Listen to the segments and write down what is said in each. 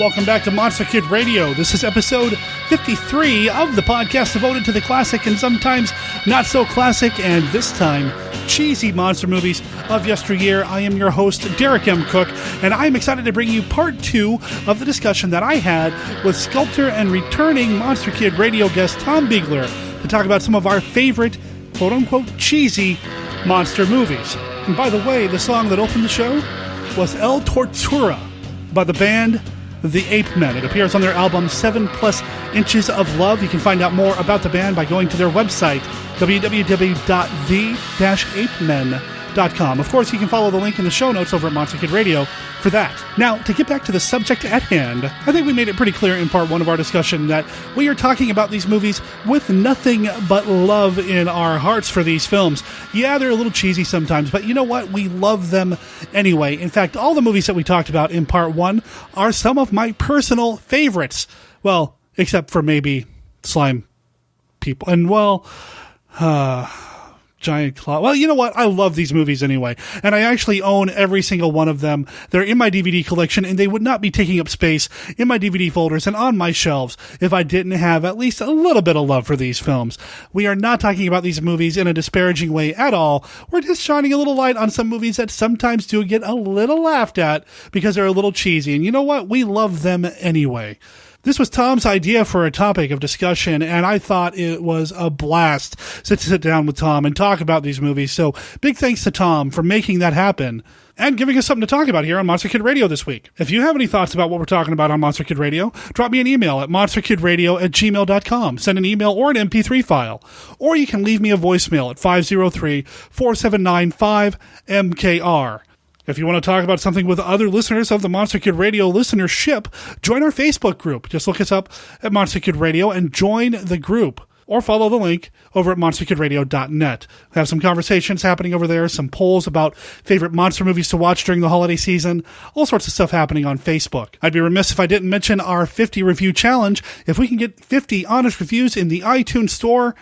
Welcome back to Monster Kid Radio. This is episode 53 of the podcast devoted to the classic and sometimes not so classic and this time cheesy monster movies of yesteryear. I am your host, Derek M. Cook, and I'm excited to bring you part 2 of the discussion that I had with sculptor and returning Monster Kid Radio guest Tom Biegler to talk about some of our favorite quote-unquote cheesy monster movies. And by the way, the song that opened the show was El Tortura by the band The Ape Men. It appears on their album 7+ Inches of Love. You can find out more about the band by going to their website, www.the-apemen.com. Of course, you can follow the link in the show notes over at Monster Kid Radio for that. Now, to get back to the subject at hand, I think we made it pretty clear in part 1 of our discussion that we are talking about these movies with nothing but love in our hearts for these films. Yeah, they're a little cheesy sometimes, but you know what? We love them anyway. In fact, all the movies that we talked about in part 1 are some of my personal favorites. Well, except for maybe slime people. And, well, Giant Claw. Well, you know what? I love these movies anyway, and I actually own every single one of them. They're in my DVD collection, and they would not be taking up space in my DVD folders and on my shelves if I didn't have at least a little bit of love for these films. We are not talking about these movies in a disparaging way at all. We're just shining a little light on some movies that sometimes do get a little laughed at because they're a little cheesy, and you know what? We love them anyway. This was Tom's idea for a topic of discussion, and I thought it was a blast to sit down with Tom and talk about these movies. So big thanks to Tom for making that happen and giving us something to talk about here on Monster Kid Radio this week. If you have any thoughts about what we're talking about on Monster Kid Radio, drop me an email at monsterkidradio@gmail.com. Send an email or an MP3 file. Or you can leave me a voicemail at 503-479-5MKR. If you want to talk about something with other listeners of the Monster Kid Radio listenership, join our Facebook group. Just look us up at Monster Kid Radio and join the group. Or follow the link over at monsterkidradio.net. We have some conversations happening over there, some polls about favorite monster movies to watch during the holiday season, all sorts of stuff happening on Facebook. I'd be remiss if I didn't mention our 50 review challenge. If we can get 50 honest reviews in the iTunes store,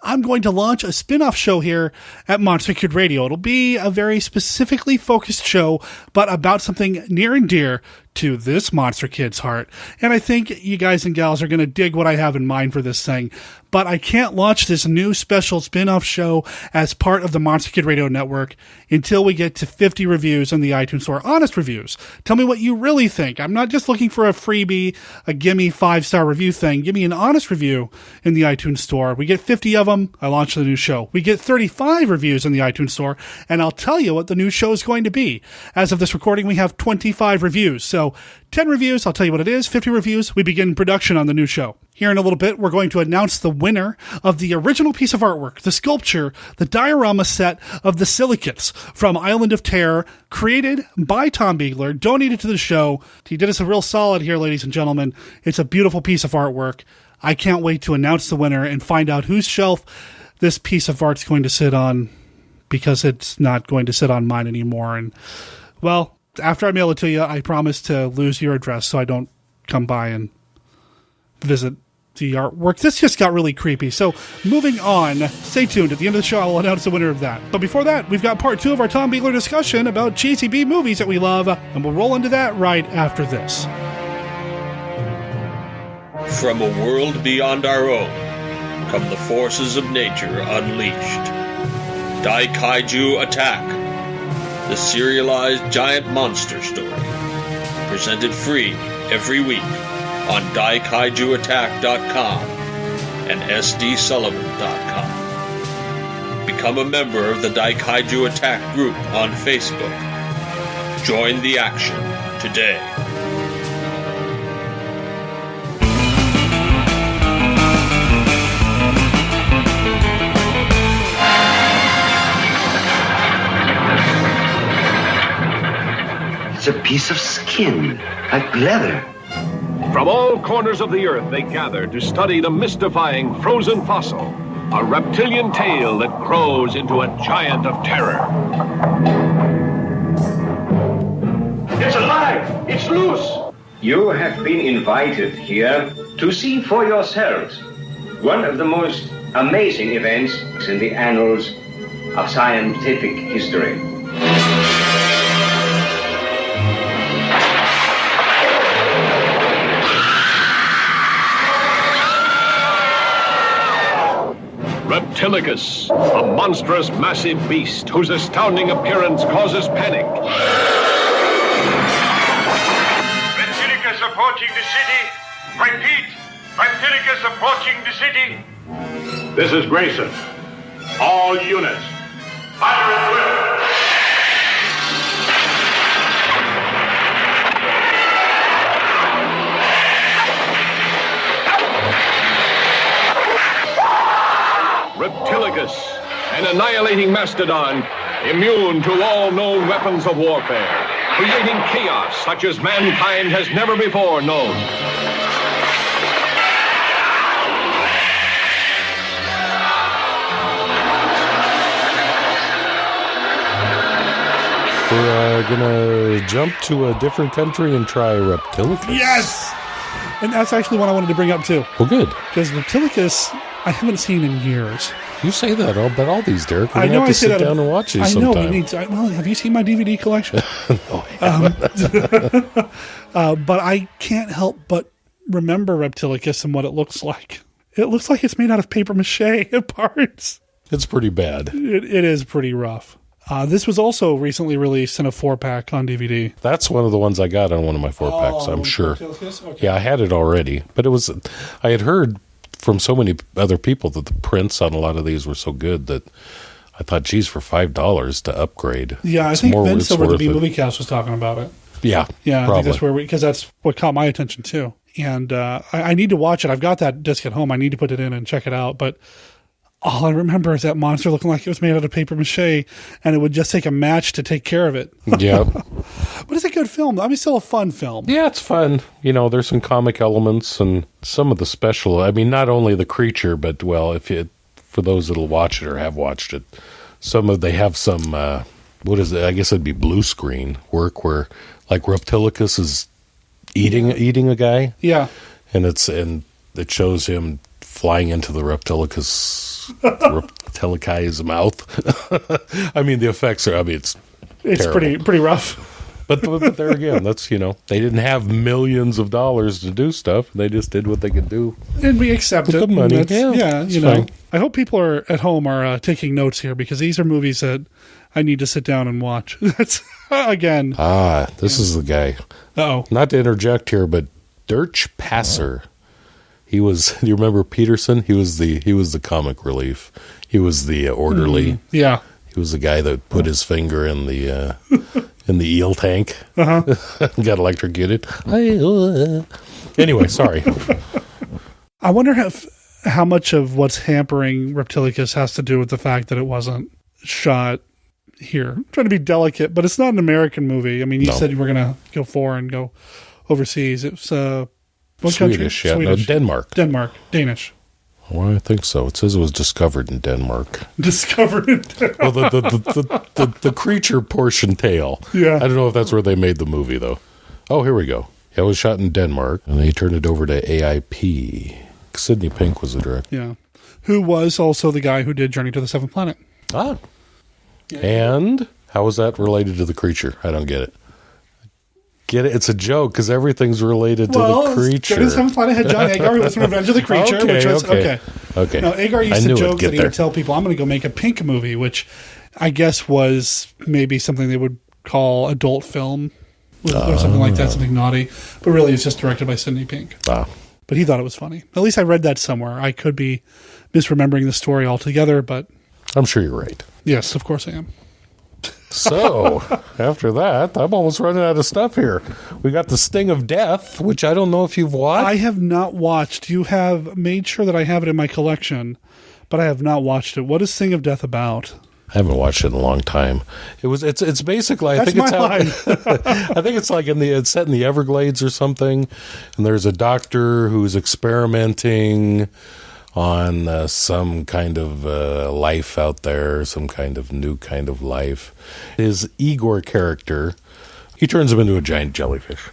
I'm going to launch a spin-off show here at Monster Kid Radio. It'll be a very specifically focused show, but about something near and dear to this Monster Kid's heart. And I think you guys and gals are going to dig what I have in mind for this thing. But I can't launch this new special spin-off show as part of the Monster Kid Radio Network until we get to 50 reviews in the iTunes Store. Honest reviews. Tell me what you really think. I'm not just looking for a freebie, a gimme 5-star review thing. Give me an honest review in the iTunes Store. We get 50 of them, I launch the new show. We get 35 reviews in the iTunes Store, and I'll tell you what the new show is going to be. As of this recording, we have 25 reviews. So 10 reviews, I'll tell you what it is. 50 reviews, we begin production on the new show. Here in a little bit, we're going to announce the winner of the original piece of artwork, the sculpture, the diorama set of the Silicates from Island of Terror, created by Tom Biegler, donated to the show. He did us a real solid here, ladies and gentlemen. It's a beautiful piece of artwork. I can't wait to announce the winner and find out whose shelf this piece of art's going to sit on, because it's not going to sit on mine anymore. And, well, after I mail it to you, I promise to lose your address so I don't come by and visit the artwork. This just got really creepy. So moving on, stay tuned. At the end of the show, I'll announce the winner of that. But before that, we've got part 2 of our Tom Biegler discussion about cheesy B movies that we love, and we'll roll into that right after this. From a world beyond our own come the forces of nature unleashed. Daikaiju Attack, the serialized giant monster story, presented free every week on daikaijuattack.com and sdsullivan.com. Become a member of the Daikaiju Attack group on Facebook. Join the action today. It's a piece of skin, like leather. From all corners of the earth, they gather to study the mystifying frozen fossil, a reptilian tail that grows into a giant of terror. It's alive! It's loose! You have been invited here to see for yourselves one of the most amazing events in the annals of scientific history. Reptilicus, a monstrous, massive beast whose astounding appearance causes panic. Reptilicus approaching the city. Repeat, Reptilicus approaching the city. This is Grayson. All units, fire at will. Reptilicus, an annihilating mastodon, immune to all known weapons of warfare, creating chaos such as mankind has never before known. We're gonna jump to a different country and try Reptilicus. Yes! And that's actually what I wanted to bring up too. Well, good. Because Reptilicus, I haven't seen in years. You say that about all these, Derek. We're I gonna know have I to say sit that. down and watch these I sometime. know we need to. Well, have you seen my DVD collection? But I can't help but remember Reptilicus and what it looks like. It looks like it's made out of paper mache at parts. It's pretty bad. It is pretty rough. This was also recently released in a 4-pack on DVD. That's one of the ones I got on one of my 4-packs, I'm sure. Okay. Yeah, I had it already. But I had heard from so many other people that the prints on a lot of these were so good that I thought, geez, for $5 to upgrade. Yeah, I think Vince over the B-Movie Cast was talking about it. Yeah, yeah, probably. I think that's where because that's what caught my attention too. And I need to watch it. I've got that disc at home. I need to put it in and check it out. But all I remember is that monster looking like it was made out of paper mache, and it would just take a match to take care of it. Yeah. But it's a good film. I mean, still a fun film. Yeah, it's fun. You know, there's some comic elements and some of the special. I mean, not only the creature, but, well, for those that'll watch it or have watched it, they have some, what is it? I guess it'd be blue screen work where, like, Reptilicus is eating a guy. Yeah. And it shows him flying into the Reptilicus mouth. I mean, the effects are, it's terrible. pretty rough. But there again, that's, they didn't have millions of dollars to do stuff. They just did what they could do. And we accept it. The money. Yeah, fine. I hope people at home are taking notes here because these are movies that I need to sit down and watch. That's, again. This is the guy. Uh-oh. Not to interject here, but Dirch Passer. He was, do you remember Peterson? He was the comic relief. He was the orderly. Yeah. He was the guy that put his finger in the eel tank. Uh-huh. Got electrocuted. Anyway, sorry. I wonder how much of what's hampering Reptilicus has to do with the fact that it wasn't shot here. I'm trying to be delicate, but it's not an American movie. I mean, you said you were going to go foreign, go overseas. It's what Swedish, country? Yeah, Swedish. No, Denmark. Danish. Well, I think so. It says it was discovered in Denmark. Discovered in Denmark. Well, the creature portion tail. Yeah. I don't know if that's where they made the movie, though. Oh, here we go. It was shot in Denmark, and they turned it over to AIP. Sidney Pink was the director. Yeah. Who was also the guy who did Journey to the Seventh Planet. Ah. Yeah. And how is that related to the creature? I don't get it. Get it? It's a joke because everything's related to the creature. Journey to the Seventh Planet had John Agar, who was from Revenge of the Creature, which was okay. Now, Agar used to joke that he would tell people, I'm going to go make a Pink movie, which I guess was maybe something they would call adult film or something like that, something naughty. But really, it's just directed by Sidney Pink. But he thought it was funny. At least I read that somewhere. I could be misremembering the story altogether, but I'm sure you're right. Yes, of course I am. So, after that, I'm almost running out of stuff here. We got The Sting of Death, which I don't know if you've watched. I have not watched. You have made sure that I have it in my collection, but I have not watched it. What is Sting of Death about? I haven't watched it in a long time. It's basically, I think it's like it's set in the Everglades or something, and there's a doctor who's experimenting on some kind of life out there, some kind of new kind of life. His Igor character, he turns him into a giant jellyfish.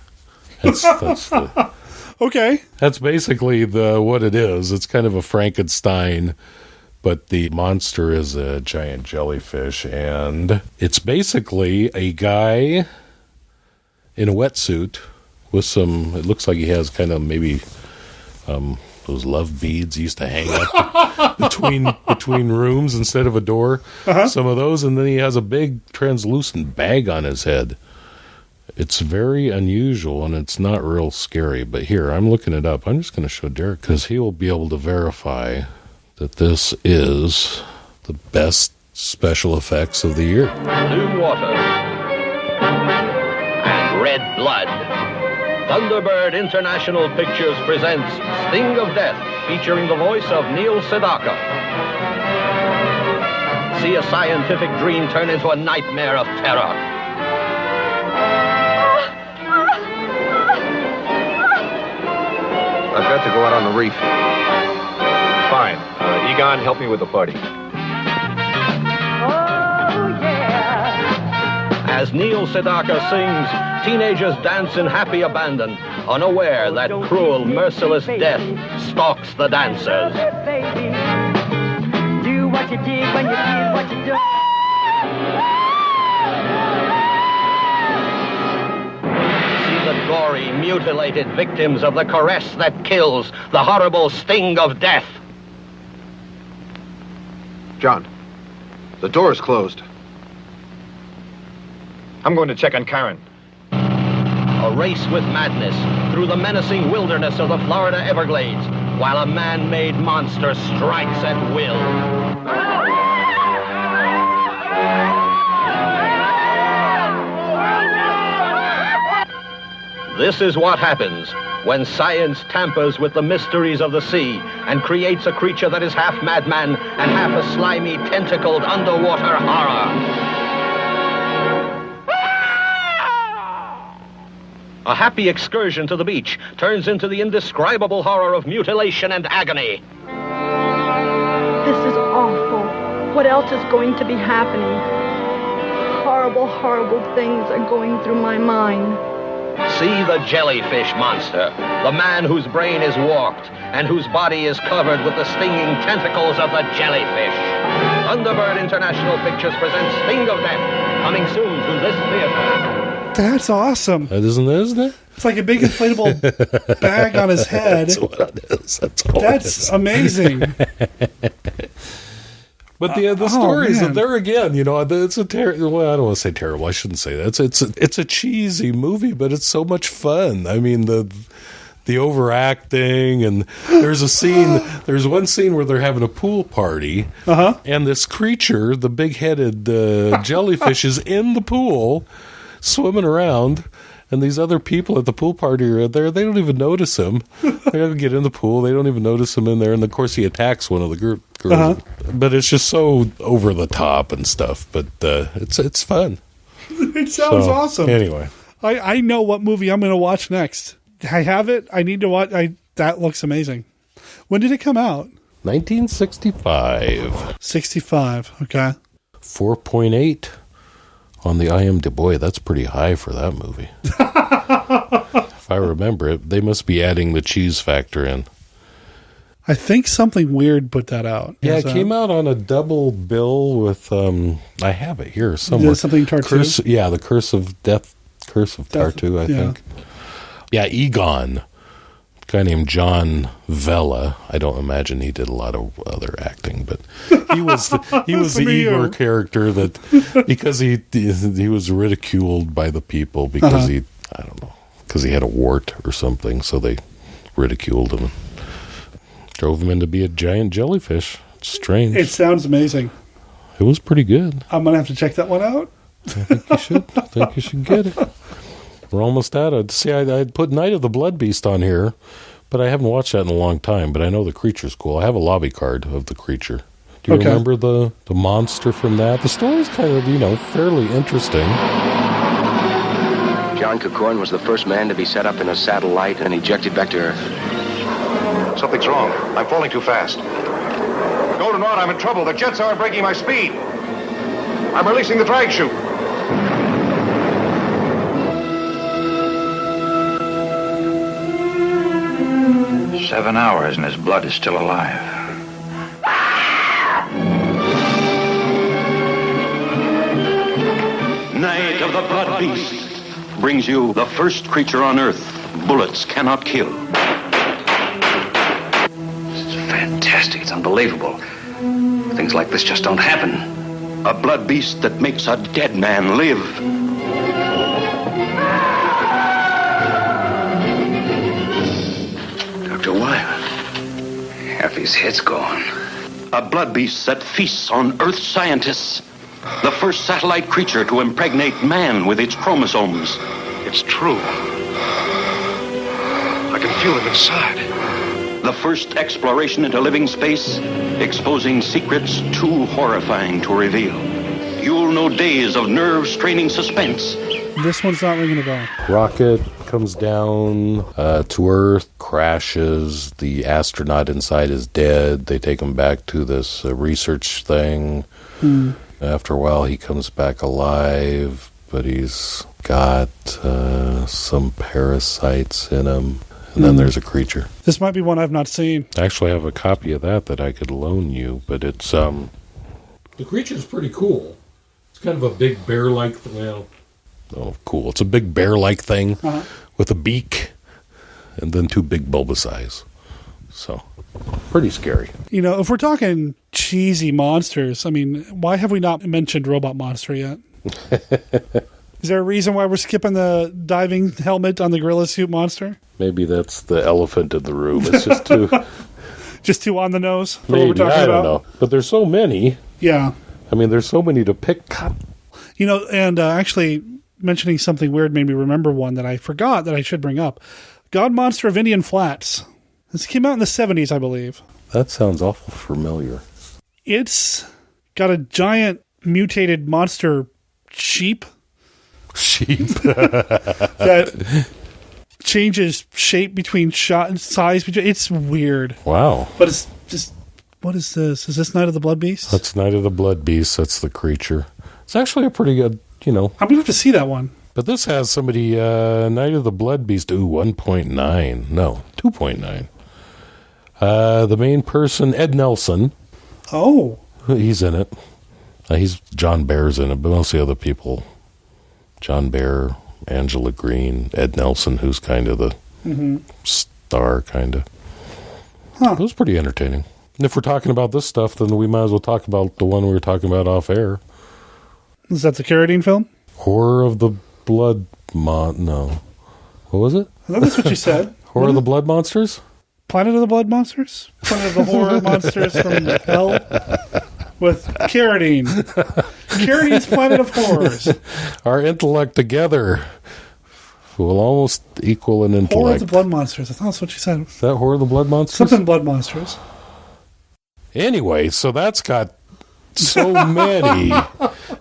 Okay. That's basically what it is. It's kind of a Frankenstein, but the monster is a giant jellyfish, and it's basically a guy in a wetsuit with some, it looks like he has kind of maybe those love beads used to hang up between rooms instead of a door. Some of those, and then he has a big translucent bag on his head. It's very unusual, and it's not real scary. But here, I'm looking it up. I'm just going to show Derek, because he will be able to verify that this is the best special effects of the year. Blue water and red blood. Thunderbird International Pictures presents Sting of Death, featuring the voice of Neil Sedaka. See a scientific dream turn into a nightmare of terror. I've got to go out on the reef. Fine. Egon, help me with the party. As Neil Sedaka sings, teenagers dance in happy abandon, unaware that cruel, merciless death stalks the dancers. Do what you did when you did what you do. See the gory, mutilated victims of the caress that kills, the horrible sting of death. John, the door is closed. I'm going to check on Karen. A race with madness through the menacing wilderness of the Florida Everglades, while a man-made monster strikes at will. This is what happens when science tampers with the mysteries of the sea and creates a creature that is half madman and half a slimy, tentacled underwater horror. A happy excursion to the beach turns into the indescribable horror of mutilation and agony. This is awful. What else is going to be happening? Horrible, horrible things are going through my mind. See the jellyfish monster, the man whose brain is warped and whose body is covered with the stinging tentacles of the jellyfish. Thunderbird International Pictures presents Sting of Death, coming soon to this theater. That's awesome. Isn't it? It's like a big inflatable bag on his head. That's what it is. That's amazing. But the stories, there again, it's a terrible. Well, I don't want to say terrible. I shouldn't say that. It's a cheesy movie, but it's so much fun. I mean, the overacting, and there's one scene where they're having a pool party, and this creature, the big-headed jellyfish, is in the pool, swimming around, and these other people at the pool party are there. They don't even notice him. They don't get in the pool. They don't even notice him in there. And, of course, he attacks one of the girls. But it's just so over the top and stuff. But it's fun. It sounds awesome. Anyway. I know what movie I'm going to watch next. I have it. I need to watch. That looks amazing. When did it come out? 1965. 65. Okay. 4.8. On the IMDb. Boy, that's pretty high for that movie. If I remember it, they must be adding the cheese factor in. I think something weird put that out. Yeah, it came out on a double bill with, I have it here somewhere. Something Tartu? The Curse of Death, Curse of Tartu, I think. Yeah, Egon. A guy named John Vella. I don't imagine he did a lot of other acting, but he was the Igor character that because he was ridiculed by the people because because he had a wart or something, so they ridiculed him and drove him in to be a giant jellyfish. It's strange. It sounds amazing. It was pretty good. I'm gonna have to check that one out. I think you should. I think you should get it. We're almost at it. See, I'd put Night of the Blood Beast on here, but I haven't watched that in a long time. But I know the creature's cool. I have a lobby card of the creature. Do you remember the monster from that? The story's kind of, fairly interesting. John Carradine was the first man to be set up in a satellite and ejected back to Earth. Something's wrong. I'm falling too fast. Golden Rod, I'm in trouble. The jets aren't breaking my speed. I'm releasing the drag chute. "7 hours and his blood is still alive." Night of the Blood Beast brings you the first creature on Earth bullets cannot kill. unbelievable. Things like this just don't happen. A blood beast that makes a dead man live. Dr. Wire, half his head's gone. A blood beast that feasts on Earth scientists. The first satellite creature to impregnate man with its chromosomes. It's true. I can feel it inside. The first exploration into living space, exposing secrets too horrifying to reveal. You'll know days of nerve-straining suspense. This one's not ringing a bell. Rocket comes down to Earth, crashes. The astronaut inside is dead. They take him back to this research thing. After a while, he comes back alive, but he's got some parasites in him. And then there's a creature. This might be one I've not seen. I actually have a copy of that I could loan you, but it's the creature's pretty cool. It's kind of a big bear-like, cool. It's a big bear-like thing with a beak and then two big bulbous eyes. So, pretty scary. You know, if we're talking cheesy monsters, I mean, why have we not mentioned Robot Monster yet? Is there a reason why we're skipping the diving helmet on the gorilla suit monster? Maybe that's the elephant in the room. It's just too... just too on the nose for maybe, what we're talking about? I don't know. But there's so many. Yeah. I mean, there's so many to pick. You know, and actually mentioning something weird made me remember one that I forgot that I should bring up. God Monster of Indian Flats. This came out in the 70s, I believe. That sounds awful familiar. It's got a giant mutated monster sheep. That changes shape between shot and size. It's weird. Wow. But it's just, what is this? Is this Night of the Blood Beast? That's Night of the Blood Beast. That's the creature. It's actually a pretty good, I'm going to have to see that one. But this has somebody, Night of the Blood Beast, 1.9. No, 2.9. The main person, Ed Nelson. Oh. He's in it. He's John Bear's in it, but most of the other people, John Bear, Angela Green, Ed Nelson, who's kind of the star, kind of. Huh. It was pretty entertaining. And if we're talking about this stuff, then we might as well talk about the one we were talking about off air. Is that the Carradine film? Horror of the Blood No. What was it? I thought that's what you said. Horror of the Blood Monsters? Planet of the Blood Monsters? Planet of the Horror Monsters from Hell? With Carradine. Carradine's Planet of Horrors. Our intellect together will almost equal an intellect. Horror of the Blood Monsters. I thought that's what you said. Is that Horror of the Blood Monsters? Something Blood Monsters. Anyway, so that's got so many.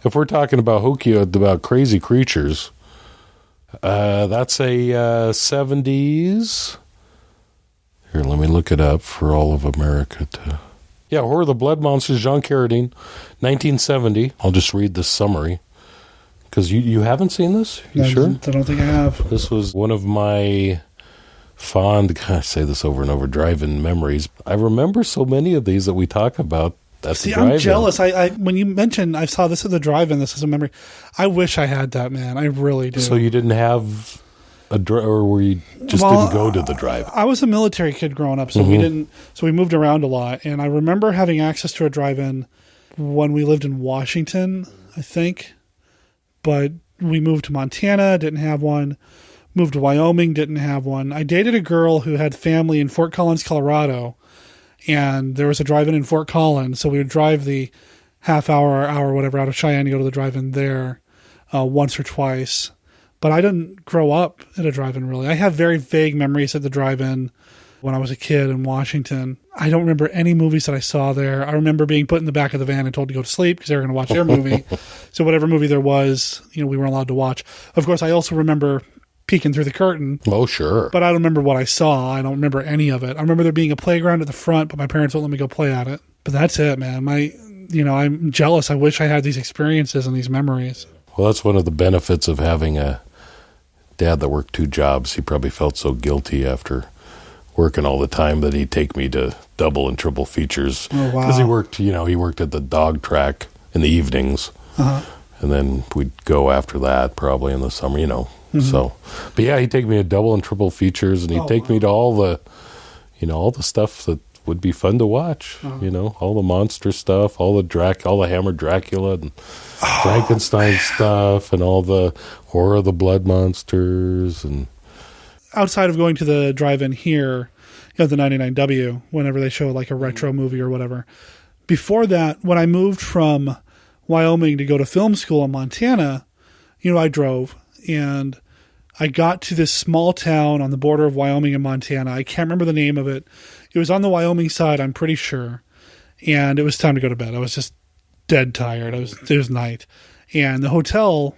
If we're talking about about crazy creatures, that's a 70s. Here, let me look it up for all of America to... Yeah, Horror of the Blood Monsters, John Carradine, 1970. I'll just read the summary. Because you haven't seen this? You sure? I don't think I have. This was one of my fond, I say this over and over, drive-in memories. I remember so many of these that we talk about at the drive-in. I'm jealous. I when you mentioned I saw this at the drive-in, this is a memory. I wish I had that, man. I really do. So you didn't have or were you just didn't go to the drive-in? I was a military kid growing up, so we didn't. So we moved around a lot, and I remember having access to a drive-in when we lived in Washington, I think. But we moved to Montana, didn't have one. Moved to Wyoming, didn't have one. I dated a girl who had family in Fort Collins, Colorado, and there was a drive-in in Fort Collins, so we would drive the half hour or hour, whatever, out of Cheyenne to go to the drive-in there once or twice. But I didn't grow up at a drive-in, really. I have very vague memories at the drive-in when I was a kid in Washington. I don't remember any movies that I saw there. I remember being put in the back of the van and told to go to sleep because they were going to watch their movie. So whatever movie there was, we weren't allowed to watch. Of course, I also remember peeking through the curtain. Oh, sure. But I don't remember what I saw. I don't remember any of it. I remember there being a playground at the front, but my parents won't let me go play at it. But that's it, man. I'm jealous. I wish I had these experiences and these memories. Well, that's one of the benefits of having a dad that worked 2 jobs. He probably felt so guilty after working all the time that he'd take me to double and triple features. Oh, wow. Because he worked at the dog track in the evenings. And then we'd go after that probably in the summer, So, but yeah, he'd take me to double and triple features, and he'd take me to all the, all the stuff that would be fun to watch. You know, all the monster stuff, all the Hammer Dracula and Frankenstein stuff, and all the Horror of the Blood Monsters. And outside of going to the drive-in here, you know, the 99W, whenever they show like a retro movie or whatever. Before that, when I moved from Wyoming to go to film school in Montana, you know, I drove and I got to this small town on the border of Wyoming and Montana. I can't remember the name of it. It was on the Wyoming side, I'm pretty sure. And it was time to go to bed. I was just dead tired. It was night. And the hotel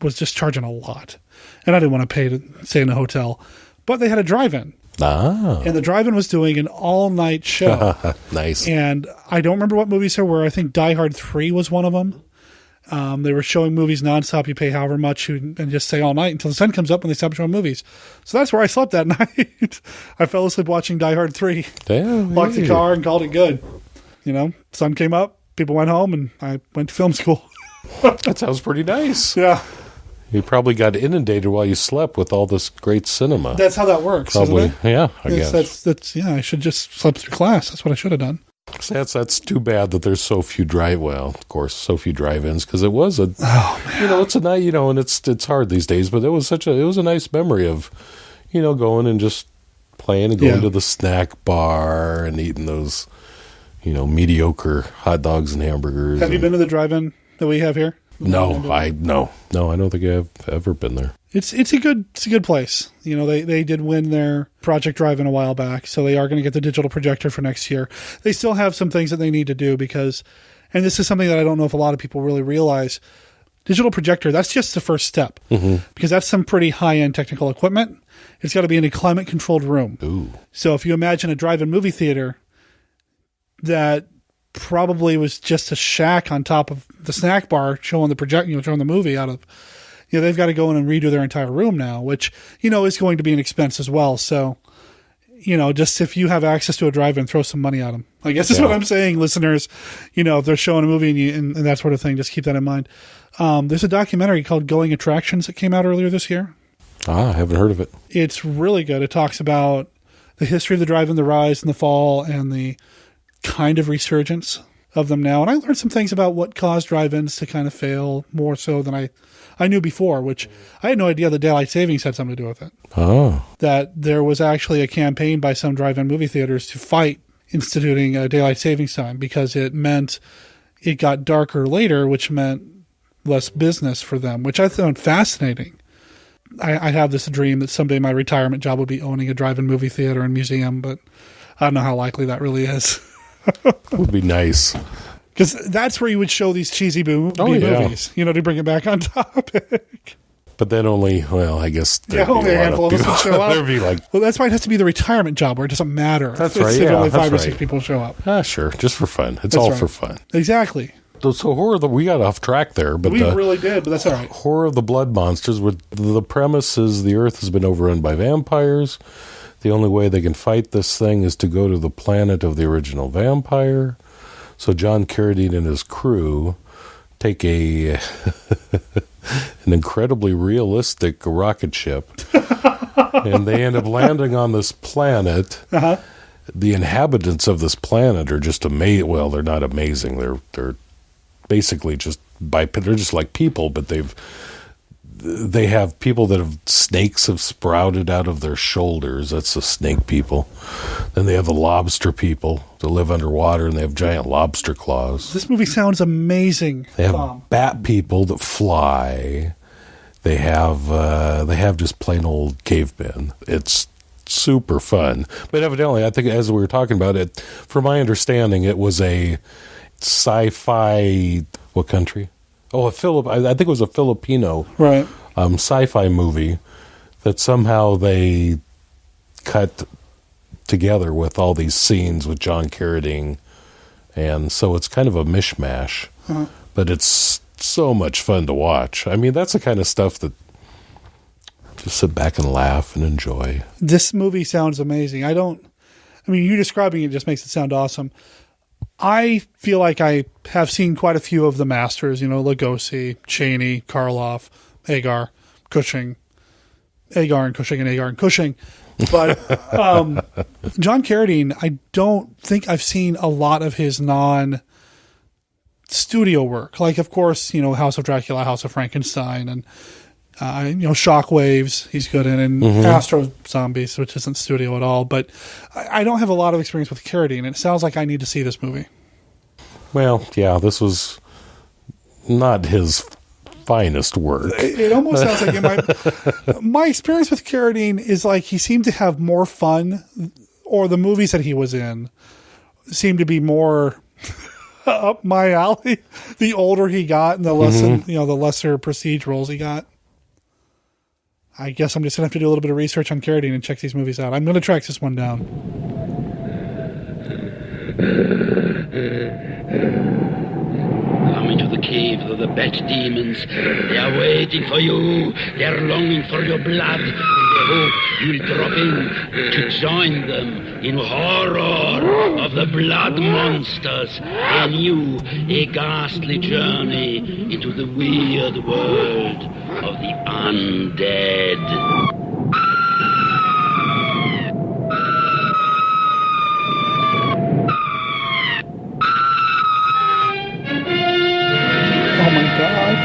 was just charging a lot. And I didn't want to pay to stay in a hotel. But they had a drive-in. Ah. And the drive-in was doing an all-night show. Nice. And I don't remember what movies there were. I think Die Hard 3 was one of them. They were showing movies nonstop. You pay however much and just stay all night until the sun comes up and they stop showing movies. So that's where I slept that night. I fell asleep watching Die Hard 3. Damn. Locked the car and called it good. You know, sun came up, people went home, and I went to film school. That sounds pretty nice. Yeah. You probably got inundated while you slept with all this great cinema. That's how that works, probably. Isn't it? Yeah, I guess. That's I should just slept through class. That's what I should have done. That's too bad that there's so few so few drive-ins, because it was it's a night, and it's hard these days, but it was a nice memory of, going and just playing and going to the snack bar and eating those, mediocre hot dogs and hamburgers. Have you been to the drive-in that we have here? No, I don't think I've ever been there. It's a good place. They did win their Project Drive-In a while back, so they are going to get the digital projector for next year. They still have some things that they need to do because, and this is something that I don't know if a lot of people really realize, digital projector, that's just the first step, because that's some pretty high-end technical equipment. It's got to be in a climate-controlled room. Ooh. So if you imagine a drive-in movie theater that probably was just a shack on top of the snack bar showing the movie out of, they've got to go in and redo their entire room now, which, is going to be an expense as well. So, just if you have access to a drive-in, throw some money at them. I guess is what I'm saying, listeners. If they're showing a movie and that sort of thing, just keep that in mind. There's a documentary called Going Attractions that came out earlier this year. I haven't heard of it. It's really good. It talks about the history of the drive-in, the rise and the fall, and the kind of resurgence of them now. And I learned some things about what caused drive-ins to kind of fail more so than I knew before, which I had no idea that daylight savings had something to do with it. Oh. That there was actually a campaign by some drive-in movie theaters to fight instituting a daylight savings time because it meant it got darker later, which meant less business for them, which I found fascinating. I have this dream that someday my retirement job would be owning a drive-in movie theater and museum, but I don't know how likely that really is. Would be nice. Because that's where you would show these cheesy movies, to bring it back on topic. But then only I guess only a handful of us would show up. There'd be well, that's why it has to be the retirement job where it doesn't matter. That's right. If only 5 or 6 people show up. Sure, just for fun. It's all for fun. Exactly. So we got off track there, but we really did. But that's all right. Horror of the Blood Monsters. With the premise is the Earth has been overrun by vampires. The only way they can fight this thing is to go to the planet of the original vampire. So John Carradine and his crew take an incredibly realistic rocket ship, and they end up landing on this planet. The inhabitants of this planet are just amazing. Well, they're not amazing. They're basically they're just like people, but they have people that snakes have sprouted out of their shoulders. That's the snake people. Then they have the lobster people that live underwater, and they have giant lobster claws. This movie sounds amazing. They have bat people that fly. They have just plain old cavemen. It's super fun. But evidently, I think as we were talking about it, from my understanding, it was a sci-fi. What country? Oh, I think it was a Filipino sci-fi movie that somehow they cut together with all these scenes with John Carradine, and so it's kind of a mishmash, but it's so much fun to watch. I mean, that's the kind of stuff that just sit back and laugh and enjoy. This movie sounds amazing. You describing it just makes it sound awesome. I feel like I have seen quite a few of the masters, Lugosi, Chaney, Karloff, Agar, Cushing. Agar and Cushing. But John Carradine, I don't think I've seen a lot of his non-studio work. Like, of course, House of Dracula, House of Frankenstein, and Shockwaves he's good in, and Astro Zombies, which isn't studio at all. But I don't have a lot of experience with Carradine, and it sounds like I need to see this movie. Well, yeah, this was not his finest work. It almost sounds like my experience with Carradine is like he seemed to have more fun, or the movies that he was in seemed to be more up my alley. The older he got, and the lesser prestige roles he got. I guess I'm just gonna have to do a little bit of research on Carradine and check these movies out. I'm gonna track this one down. Come into the cave of the bat demons. They are waiting for you. They are longing for your blood. And they hope you'll drop in to join them in horror of the blood monsters. A new, a ghastly journey into the weird world of the undead. Oh my God.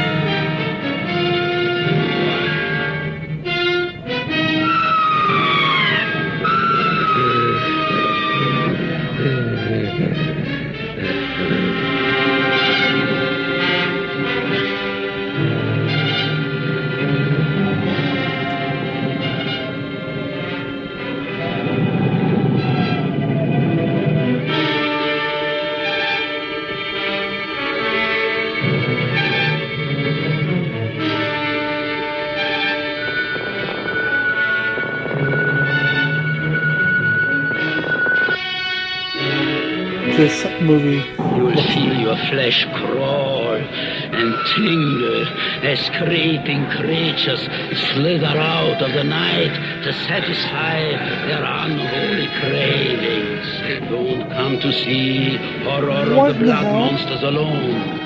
This movie. You will feel your flesh crawl and tingle as creeping creatures slither out of the night to satisfy their unholy cravings. Don't come to see horror of the blood monsters alone.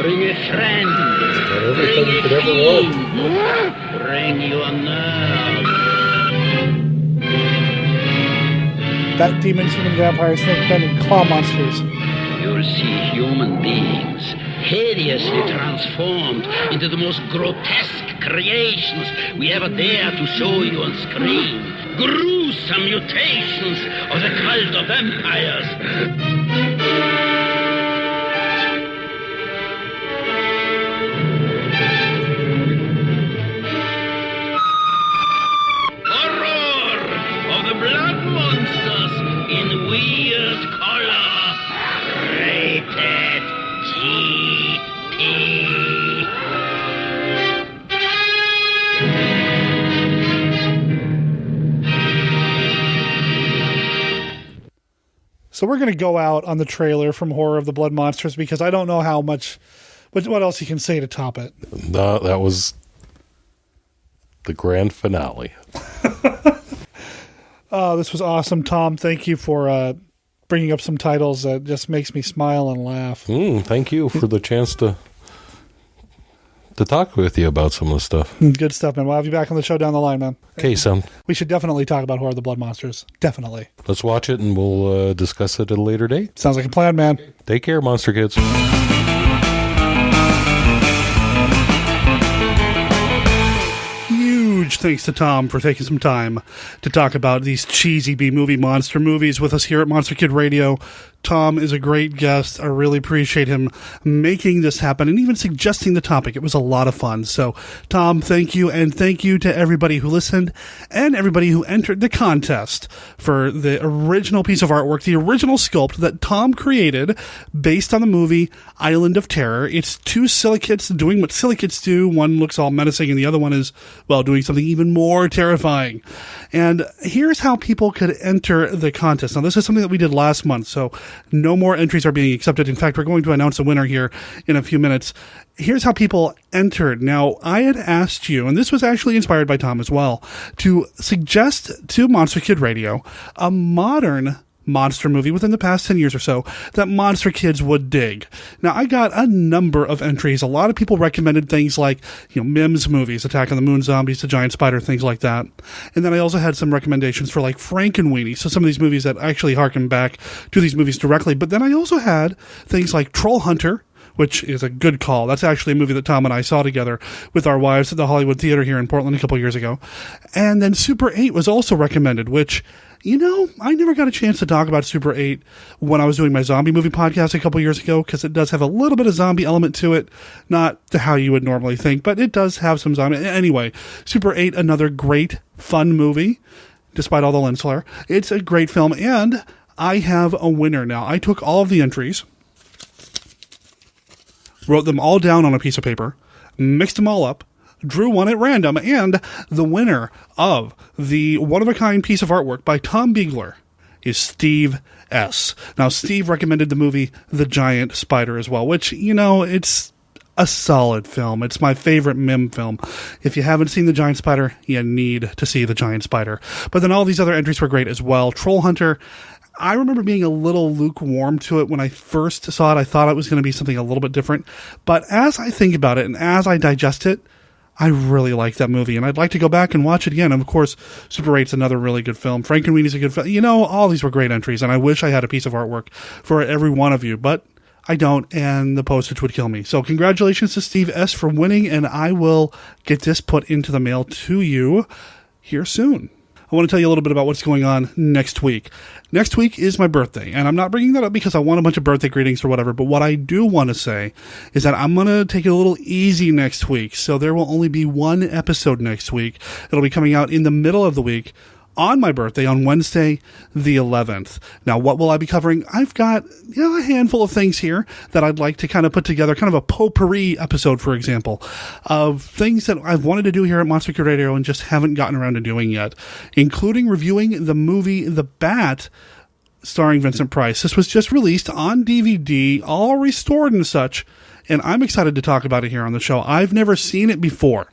Bring a friend. Bring a fiend. Bring your nerve. Bat demons, human vampires, snake men, and claw monsters. You'll see human beings hideously transformed into the most grotesque creations we ever dare to show you on screen. Gruesome mutations of the cult of vampires. So we're going to go out on the trailer from Horror of the Blood Monsters because I don't know how much, what else you can say to top it. That was the grand finale. This was awesome, Tom. Thank you for bringing up some titles that just makes me smile and laugh. Thank you for the chance to talk with you about some of the stuff. Good stuff, man. We'll have you back on the show down the line, man. Okay, son. We should definitely talk about Horror of the Blood Monsters. Definitely. Let's watch it and we'll discuss it at a later date. Sounds like a plan, man. Take care, Monster Kids. Huge thanks to Tom for taking some time to talk about these cheesy B-movie monster movies with us here at Monster Kid Radio. Tom is a great guest. I really appreciate him making this happen and even suggesting the topic. It was a lot of fun. So, Tom, thank you, and thank you to everybody who listened and everybody who entered the contest for the original piece of artwork, the original sculpt that Tom created based on the movie Island of Terror. It's two silicates doing what silicates do. One looks all menacing and the other one is, well, doing something even more terrifying. And here's how people could enter the contest. Now, this is something that we did last month, so no more entries are being accepted. In fact, we're going to announce a winner here in a few minutes. Here's how people entered. Now, I had asked you, and this was actually inspired by Tom as well, to suggest to Monster Kid Radio a modern monster movie within the past 10 years or so that monster kids would dig. Now, I got a number of entries. A lot of people recommended things like, Mims movies, Attack on the Moon Zombies, The Giant Spider, things like that. And then I also had some recommendations for like Frankenweenie, so some of these movies that actually harken back to these movies directly. But then I also had things like Troll Hunter, which is a good call. That's actually a movie that Tom and I saw together with our wives at the Hollywood Theater here in Portland a couple years ago. And then Super 8 was also recommended, which, I never got a chance to talk about Super 8 when I was doing my zombie movie podcast a couple years ago, because it does have a little bit of zombie element to it, not to how you would normally think, but it does have some zombie. Anyway, Super 8, another great, fun movie, despite all the lens flare. It's a great film, and I have a winner now. I took all of the entries, wrote them all down on a piece of paper, mixed them all up, drew one at random, and the winner of the one-of-a-kind piece of artwork by Tom Biegler is Steve S. Now, Steve recommended the movie The Giant Spider as well, which, it's a solid film. It's my favorite Mim film. If you haven't seen The Giant Spider, you need to see The Giant Spider. But then all these other entries were great as well. Troll Hunter, I remember being a little lukewarm to it when I first saw it. I thought it was going to be something a little bit different. But as I think about it and as I digest it, I really like that movie, and I'd like to go back and watch it again. And of course, Super 8's another really good film. Frankenweenie's a good film. All these were great entries, and I wish I had a piece of artwork for every one of you, but I don't, and the postage would kill me. So congratulations to Steve S. for winning, and I will get this put into the mail to you here soon. I want to tell you a little bit about what's going on next week. Next week is my birthday, and I'm not bringing that up because I want a bunch of birthday greetings or whatever, but what I do want to say is that I'm going to take it a little easy next week, so there will only be one episode next week. It'll be coming out in the middle of the week on my birthday on Wednesday, the 11th. Now, what will I be covering? I've got a handful of things here that I'd like to kind of put together, kind of a potpourri episode, for example, of things that I've wanted to do here at Monster Kid Radio and just haven't gotten around to doing yet, including reviewing the movie The Bat, starring Vincent Price. This was just released on DVD, all restored and such, and I'm excited to talk about it here on the show. I've never seen it before.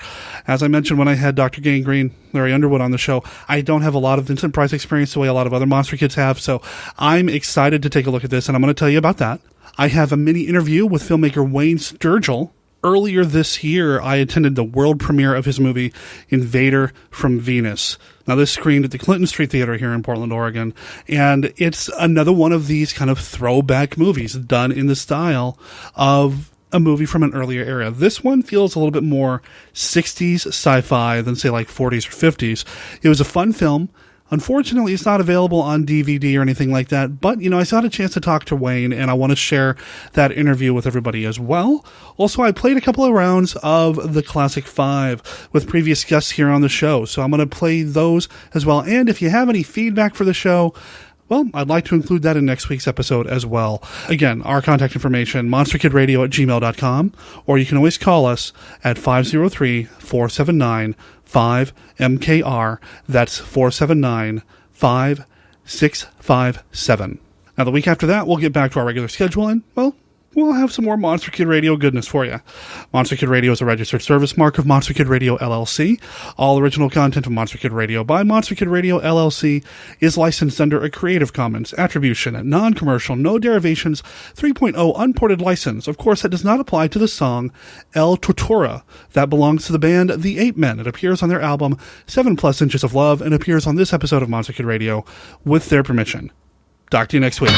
As I mentioned when I had Dr. Gangrene, Larry Underwood on the show, I don't have a lot of Vincent Price experience the way a lot of other Monster Kids have, so I'm excited to take a look at this, and I'm going to tell you about that. I have a mini interview with filmmaker Wayne Sturgill. Earlier this year, I attended the world premiere of his movie Invader from Venus. Now, this screened at the Clinton Street Theater here in Portland, Oregon, and it's another one of these kind of throwback movies done in the style of a movie from an earlier era. This one feels a little bit more 60s sci-fi than, say, like 40s or 50s. It was a fun film. Unfortunately, it's not available on DVD or anything like that, but, I still had a chance to talk to Wayne, and I want to share that interview with everybody as well. Also, I played a couple of rounds of the Classic 5 with previous guests here on the show, so I'm going to play those as well. And if you have any feedback for the show, well, I'd like to include that in next week's episode as well. Again, our contact information, monsterkidradio@gmail.com, or you can always call us at 503-479-5MKR. That's 479-5657. Now, the week after that, we'll get back to our regular schedule, and, well, we'll have some more Monster Kid Radio goodness for you. Monster Kid Radio is a registered service mark of Monster Kid Radio LLC. All original content of Monster Kid Radio by Monster Kid Radio LLC is licensed under a Creative Commons Attribution, non-commercial, no derivations, 3.0 unported license. Of course, that does not apply to the song El Tortura. That belongs to the band The Ape Men. It appears on their album 7+ Inches of Love and appears on this episode of Monster Kid Radio with their permission. Talk to you next week.